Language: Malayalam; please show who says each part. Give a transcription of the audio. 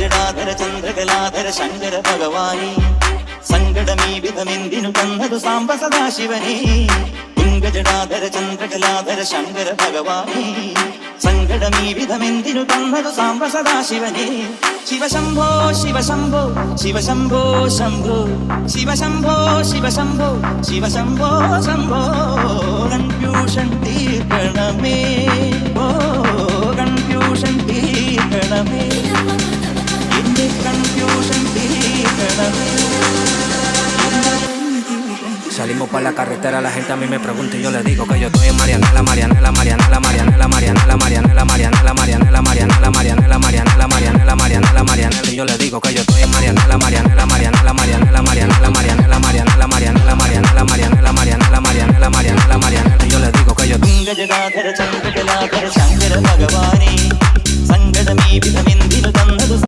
Speaker 1: ജടാധര ചന്ദ്രകലാധര ശങ്കര ഭഗവാനേ സങ്കടമീ വിധമെന്തിനു തന്നതു സാംബ സദാശിവനേ ജടാധര ചന്ദ്രകലാധര ശങ്കര ഭഗവാനേ സങ്കടമീ വിധമെന്തിനു തന്നതു സാംബ സദാശിവനേ ശിവശംഭോ ശിവശംഭോ ശിവശംഭോ ശംഭോ ശിവശംഭോ ശിവശംഭോ ശിവശംഭോ ശംഭോ കൺഫ്യൂഷൻ തീർക്കണമേ ഓ കൺഫ്യൂഷൻ തീർക്കണമേ എന്റെ കൺഫ്യൂഷൻ തീർക്കണമേ.
Speaker 2: Salimos pa' la carretera, la gente a mí me pregunta y yo le digo que yo estoy en Marianela, Marianela, Marianela, Marianela, Marianela, Marianela, Marianela, Marianela, Marianela, Marianela, Marianela, Marianela, Marianela.